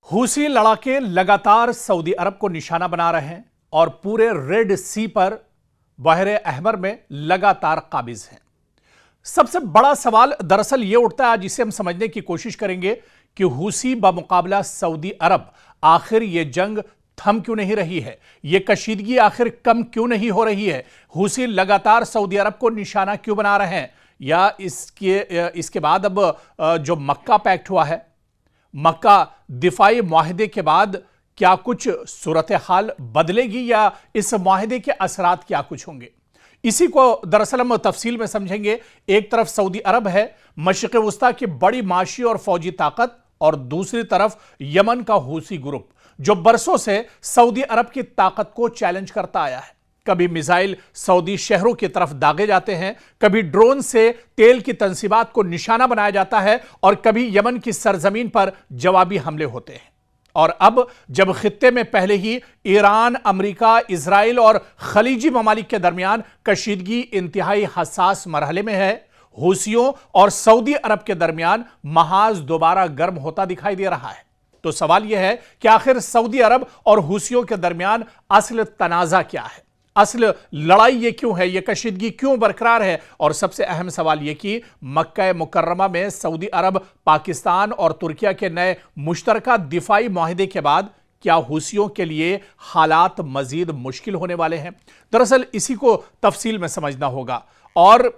Houthi लड़ाके लगातार Saudi अरब को निशाना बना रहे हैं और पूरे रेड सी पर बहरे अहमर में लगातार काबिज हैं। सबसे बड़ा सवाल दरअसल यह उठता है, आज इसे हम समझने की कोशिश करेंगे कि हूसी बमुकाबला सऊदी अरब आखिर यह जंग थम क्यों नहीं रही है, यह कशीदगी आखिर कम क्यों नहीं हो रही है, हूसी लगातार सऊदी अरब को निशाना क्यों बना रहे हैं, या इसके बाद अब जो मक्का पैक्ट हुआ है, मक्का दिफाई मुआहदे के बाद क्या कुछ सूरत हाल बदलेगी या इस मुआहदे के असरात क्या कुछ होंगे, इसी को दरअसल हम तफसील में समझेंगे। एक तरफ सऊदी अरब है, मशरिक़ वुस्ता की बड़ी माशी और फौजी ताकत, और दूसरी तरफ यमन का हूसी ग्रुप जो बरसों से सऊदी अरब की ताकत को चैलेंज करता आया है। कभी मिसाइल सऊदी शहरों की तरफ दागे जाते हैं, कभी ड्रोन से तेल की तंसीबात को निशाना बनाया जाता है, और कभी यमन की सरजमीन पर जवाबी हमले होते हैं। और अब जब खित्ते में पहले ही ईरान, अमेरिका, इजराइल और खलीजी ममालिक के दरमियान कशीदगी इंतहाई हसास मरहले में है, हूसियों और सऊदी अरब के दरमियान महाज दोबारा गर्म होता दिखाई दे रहा है। तो सवाल यह है कि आखिर सऊदी अरब और हूसियों के दरमियान असल तनाजा क्या है, असल लड़ाई ये क्यों है, ये कशीदगी क्यों बरकरार है, और सबसे अहम सवाल यह कि मक्का मुकर्रमा में सऊदी अरब, पाकिस्तान और तुर्किया के नए मुश्तरका दिफाई मुआहदे के बाद क्या हूसियों के लिए हालात मजीद मुश्किल होने वाले हैं। दरअसल इसी को तफसील में समझना होगा। और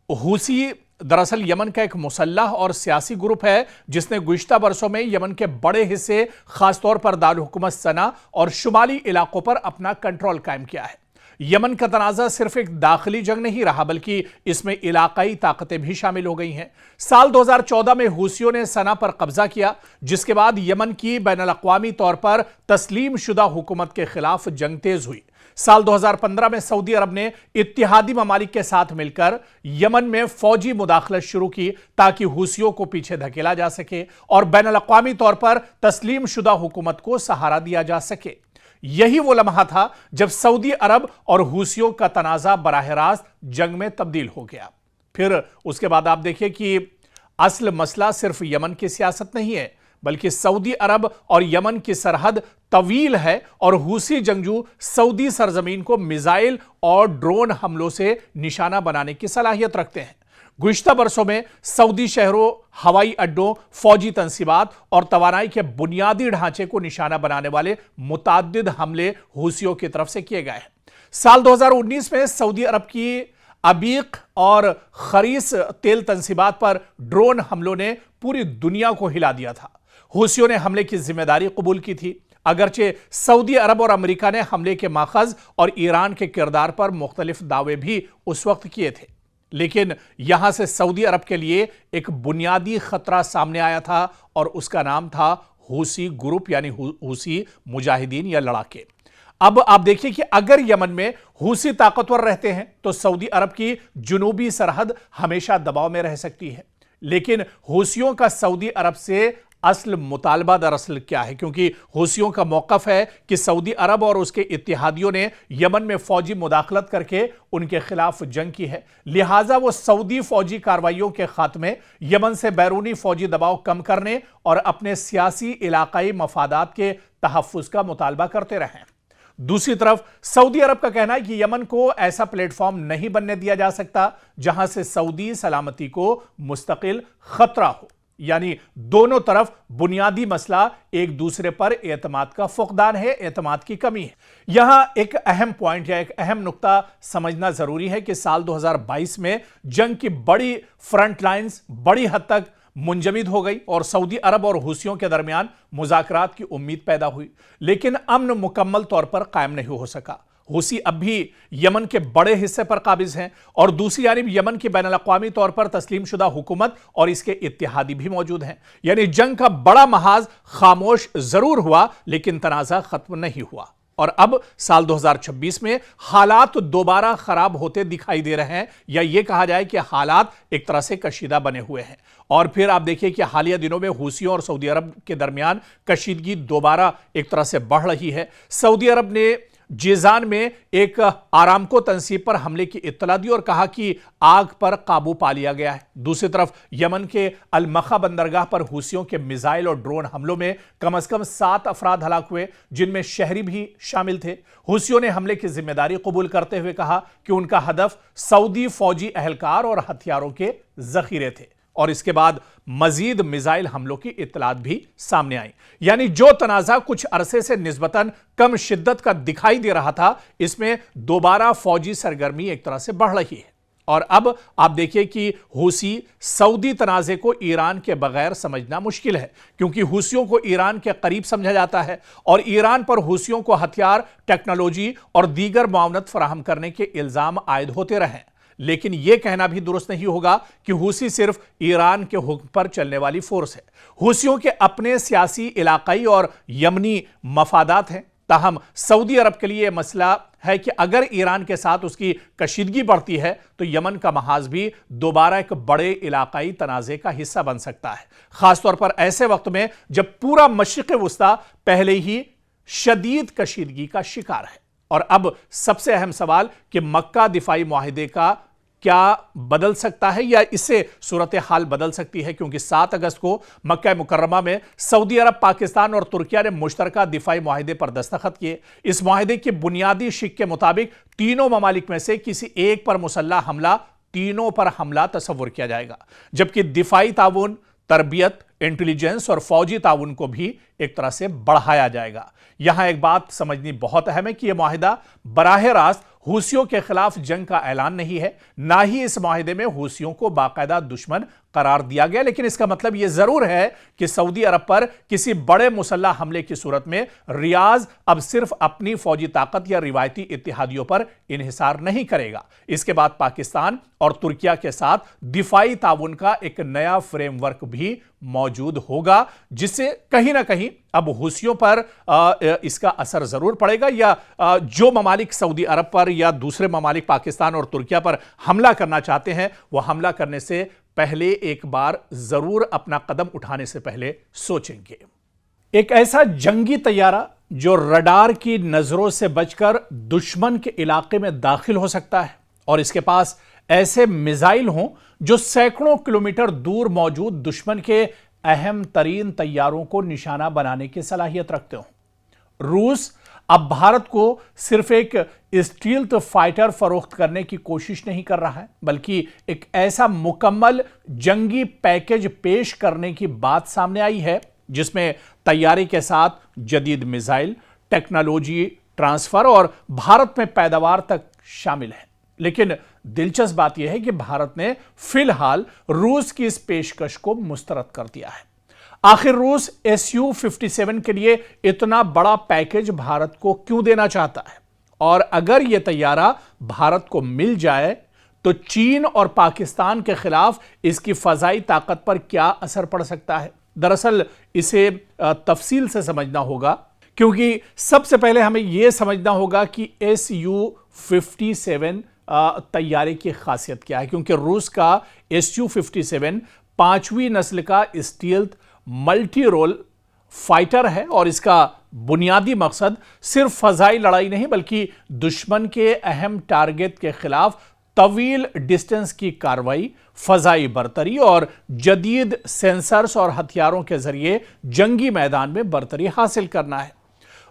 हूसी दरअसल यमन का एक मुसल्लह और सियासी ग्रुप है जिसने गुज़िश्ता बरसों में यमन के बड़े हिस्से, खासतौर पर दारुल हुकूमत सना और शुमाली इलाकों पर अपना कंट्रोल कायम किया है। यमन का तनाज़ा सिर्फ एक दाखिली जंग नहीं रहा, बल्कि इसमें इलाकाई ताकतें भी शामिल हो गई हैं। साल 2014 में हूसियों ने सना पर कब्जा किया, जिसके बाद यमन की बैनुल अक़वामी तौर पर तस्लीम शुदा हुकूमत के खिलाफ जंग तेज हुई। साल 2015 में सऊदी अरब ने इत्तिहादी ममालिक के साथ मिलकर यमन में फौजी मुदाखलत शुरू की ताकि हूसियों को पीछे धकेला जा सके और बैनुल अक़वामी तौर पर तस्लीम शुदा हुकूमत को सहारा दिया जा सके। यही वो लम्हा था जब सऊदी अरब और हूसियों का तनाज़ा बराह रास्त जंग में तब्दील हो गया। फिर उसके बाद आप देखिए कि असल मसला सिर्फ यमन की सियासत नहीं है, बल्कि सऊदी अरब और यमन की सरहद तवील है और हूसी जंगजू सऊदी सरजमीन को मिसाइल और ड्रोन हमलों से निशाना बनाने की सलाहियत रखते हैं। गुज़िश्ता बरसों में सऊदी शहरों, हवाई अड्डों, फौजी तंसीबात और तवानाई के बुनियादी ढांचे को निशाना बनाने वाले मुताद्दिद हमले हूसियों की तरफ से किए गए हैं। साल 2019 में सऊदी अरब की अबीक और खरीस तेल तंसीबात पर ड्रोन हमलों ने पूरी दुनिया को हिला दिया था। हूसियों ने हमले की जिम्मेदारी कबूल की थी, अगरचे सऊदी अरब और अमेरिका ने हमले के माखज और ईरान के किरदार पर मुख्तलिफ दावे भी उस वक्त किए थे। लेकिन यहां से सऊदी अरब के लिए एक बुनियादी खतरा सामने आया था और उसका नाम था हूसी ग्रुप, यानी हूसी मुजाहिदीन या लड़ाके। अब आप देखिए कि अगर यमन में हूसी ताकतवर रहते हैं तो सऊदी अरब की जुनूबी सरहद हमेशा दबाव में रह सकती है। लेकिन हूसियों का सऊदी अरब से असल मुतालबा दरअसल क्या है, क्योंकि हूसियों का मौकफ है कि सऊदी अरब और उसके इत्तिहादियों ने यमन में फौजी मुदाखलत करके उनके खिलाफ जंग की है, लिहाजा वो सऊदी फौजी कार्रवाइयों के खात्मे, यमन से बैरूनी फौजी दबाव कम करने और अपने सियासी इलाकाई मफादात के तहफ़्फ़ुज़ का मुतालबा करते रहे। दूसरी तरफ सऊदी अरब का कहना है कि यमन को ऐसा प्लेटफॉर्म नहीं बनने दिया जा सकता जहां से सऊदी सलामती को मुस्तकिल खतरा हो, यानी दोनों तरफ बुनियादी मसला एक दूसरे पर एतमाद का फुकदान है, एतमाद की कमी है। यहां एक अहम पॉइंट या एक अहम नुक्ता समझना जरूरी है कि साल 2022 में जंग की बड़ी फ्रंट लाइंस बड़ी हद तक मुंजमद हो गई और सऊदी अरब और हूसियों के दरमियान मुज़ाकरात की उम्मीद पैदा हुई, लेकिन अमन मुकम्मल तौर पर कायम नहीं हो सका। हूसी अब भी यमन के बड़े हिस्से पर काबिज हैं और दूसरी जानिब यमन की बैनुल अक़वामी तौर पर तस्लीम शुदा हुकूमत और इसके इत्तिहादी भी मौजूद हैं। यानी जंग का बड़ा महाज खामोश जरूर हुआ, लेकिन तनाज़ा खत्म नहीं हुआ। और अब साल 2026 में हालात दोबारा खराब होते दिखाई दे रहे हैं, या यह कहा जाए कि हालात एक तरह से कशीदा बने हुए हैं। और फिर आप देखिए कि हालिया दिनों में हूसियों और सऊदी अरब के दरमियान कशीदगी दोबारा एक तरह से बढ़ रही है। सऊदी अरब ने जीजान में एक आरामको तंसीब पर हमले की इत्तला दी और कहा कि आग पर काबू पा लिया गया है। दूसरी तरफ यमन के अल-मखा बंदरगाह पर हूसियों के मिसाइल और ड्रोन हमलों में कम से कम 7 अफराद हलाक हुए, जिनमें शहरी भी शामिल थे। हूसियों ने हमले की जिम्मेदारी कबूल करते हुए कहा कि उनका हदफ सऊदी फौजी एहलकार और हथियारों के जखीरे थे और इसके बाद मजीद मिसाइल हमलों की इत्तलात भी सामने आई। यानी जो तनाजा कुछ अरसे से निस्बतन कम शिद्दत का दिखाई दे रहा था, इसमें दोबारा फौजी सरगर्मी एक तरह से बढ़ रही है। और अब आप देखिए कि हूसी सऊदी तनाजे को ईरान के बगैर समझना मुश्किल है, क्योंकि हूसियों को ईरान के करीब समझा जाता है और ईरान पर हूसियों को हथियार, टेक्नोलॉजी और दीगर मुआवनत फराहम करने के इल्जाम आयद होते रहे। लेकिन यह कहना भी दुरुस्त नहीं होगा कि हूसी सिर्फ ईरान के हुक्म पर चलने वाली फोर्स है। हूसियों के अपने सियासी, इलाकाई और यमनी मफादात हैं। ताहम सऊदी अरब के लिए यह मसला है कि अगर ईरान के साथ उसकी कशीदगी बढ़ती है तो यमन का महाज भी दोबारा एक बड़े इलाकाई तनाजे का हिस्सा बन सकता है, खासतौर पर ऐसे वक्त में जब पूरा मशरिक़ वुस्ता पहले ही शदीद कशीदगी का शिकार है। और अब सबसे अहम सवाल कि मक्का दिफाई मुआहिदे का क्या बदल सकता है या इससे सूरत हाल बदल सकती है, क्योंकि 7 अगस्त को मक्का मुकर्रमा में सऊदी अरब, पाकिस्तान और तुर्किया ने मुश्तरका दिफाई मुआहिदे पर दस्तखत किए। इस मुआहिदे की बुनियादी शिक के मुताबिक तीनों ममालिक में से किसी एक पर मुसल्लह हमला, तीनों पर हमला तस्वुर किया जाएगा, जबकि दिफाई ताउन, तरबियत, इंटेलिजेंस और फौजी ताउन को भी एक तरह से बढ़ाया जाएगा। यहां एक बात समझनी बहुत अहम है कि यह मुआहिदा बराह रास्त हूसियों के खिलाफ जंग का ऐलान नहीं है, ना ही इस मुआहिदे में हूसियों को बाकायदा दुश्मन करार दिया गया। लेकिन इसका मतलब यह जरूर है कि सऊदी अरब पर किसी बड़े मुसल्लह हमले की सूरत में रियाज अब सिर्फ अपनी फौजी ताकत या रिवायती इत्तेहादियों पर इन्हिसार नहीं करेगा। इसके बाद पाकिस्तान और तुर्किया के साथ दिफाई ताउन का एक नया फ्रेमवर्क भी मौजूद होगा, जिससे कहीं ना कहीं अब हूसियों पर इसका असर जरूर पड़ेगा, या जो ममालिक सऊदी अरब पर या दूसरे ममालिक पाकिस्तान और तुर्किया पर हमला करना चाहते हैं, वह हमला करने से पहले एक बार जरूर अपना कदम उठाने से पहले सोचेंगे। एक ऐसा जंगी तैयारा जो रडार की नजरों से बचकर दुश्मन के इलाके में दाखिल हो सकता है और इसके पास ऐसे मिसाइल हों जो सैकड़ों किलोमीटर दूर मौजूद दुश्मन के अहम तरीन तैयारों को निशाना बनाने की सलाहियत रखते हों। रूस अब भारत को सिर्फ एक स्टील्थ फाइटर फरोख्त करने की कोशिश नहीं कर रहा है, बल्कि एक ऐसा मुकम्मल जंगी पैकेज पेश करने की बात सामने आई है जिसमें तैयारी के साथ जदीद मिसाइल, टेक्नोलॉजी ट्रांसफर और भारत में पैदावार तक शामिल है। लेकिन दिलचस्प बात यह है कि भारत ने फिलहाल रूस की इस पेशकश को मुस्तरद कर दिया है। आखिर रूस Su-57 के लिए इतना बड़ा पैकेज भारत को क्यों देना चाहता है, और अगर यह तैयारा भारत को मिल जाए तो चीन और पाकिस्तान के खिलाफ इसकी फजाई ताकत पर क्या असर पड़ सकता है? दरअसल इसे तफसील से समझना होगा, क्योंकि सबसे पहले हमें यह समझना होगा कि Su-57 तैयारे की खासियत क्या है, क्योंकि रूस का Su-57 5वीं नस्ल का स्टील्थ मल्टी रोल फाइटर है और इसका बुनियादी मकसद सिर्फ फजाई लड़ाई नहीं, बल्कि दुश्मन के अहम टारगेट के खिलाफ तवील डिस्टेंस की कार्रवाई, फजाई बरतरी और जदीद सेंसर्स और हथियारों के जरिए जंगी मैदान में बरतरी हासिल करना है।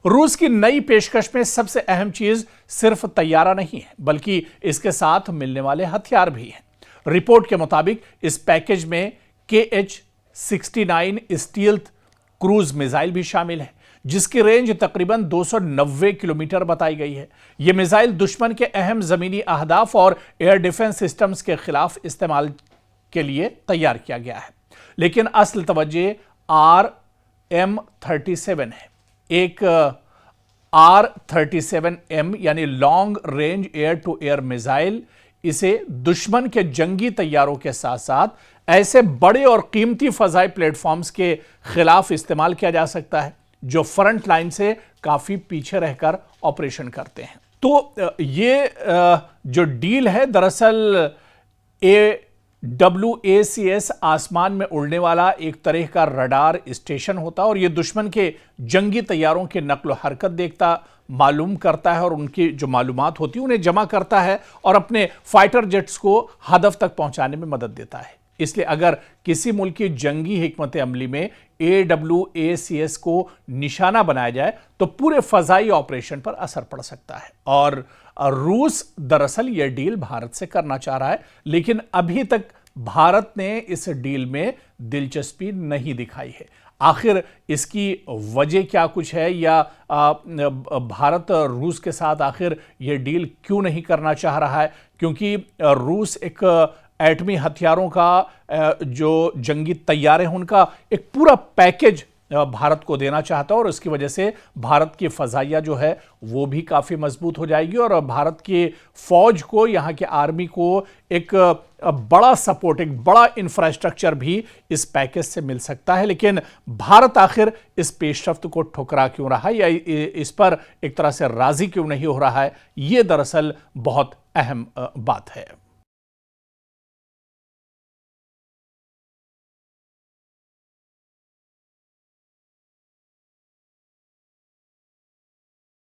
रूस की नई पेशकश में सबसे अहम चीज सिर्फ तैयारा नहीं है, बल्कि इसके साथ मिलने वाले हथियार भी हैं। रिपोर्ट के मुताबिक इस पैकेज में Kh-69 स्टील्थ क्रूज मिसाइल भी शामिल है, जिसकी रेंज तकरीबन 290 किलोमीटर बताई गई है। यह मिसाइल दुश्मन के अहम जमीनी अहदाफ और एयर डिफेंस सिस्टम्स के खिलाफ इस्तेमाल के लिए तैयार किया गया है। लेकिन असल तवज्जो RM-37 है। एक R-37M यानी long range air to air missile, इसे दुश्मन के जंगी तैयारों के साथ साथ ऐसे बड़े और कीमती फजाई प्लेटफॉर्म्स के खिलाफ इस्तेमाल किया जा सकता है जो फ्रंट लाइन से काफी पीछे रहकर ऑपरेशन करते हैं। तो ये जो डील है, दरअसल WACS आसमान में उड़ने वाला एक तरह का रडार स्टेशन होता है और यह दुश्मन के जंगी तैयारों के नक्ल हरकत देखता, मालूम करता है और उनकी जो मालूमात होती है उन्हें जमा करता है और अपने फाइटर जेट्स को हदफ तक पहुंचाने में मदद देता है। इसलिए अगर किसी मुल्क की जंगी हिकमत अमली में AWACS को निशाना बनाया जाए तो पूरे फजाई ऑपरेशन पर असर पड़ सकता है। और रूस दरअसल यह डील भारत से करना चाह रहा है, लेकिन अभी तक भारत ने इस डील में दिलचस्पी नहीं दिखाई है। आखिर इसकी वजह क्या कुछ है, या भारत रूस के साथ आखिर यह डील क्यों नहीं करना चाह रहा है? क्योंकि रूस एक एटमी हथियारों का जो जंगी तैयारे हैं उनका एक पूरा पैकेज भारत को देना चाहता है और इसकी वजह से भारत की फजाइया जो है वो भी काफ़ी मजबूत हो जाएगी और भारत की फौज को, यहाँ की आर्मी को एक बड़ा सपोर्ट, एक बड़ा इंफ्रास्ट्रक्चर भी इस पैकेज से मिल सकता है। लेकिन भारत आखिर इस पेशरफ्त को ठुकरा क्यों रहा है या इस पर एक तरह से राजी क्यों नहीं हो रहा है, ये दरअसल बहुत अहम बात है।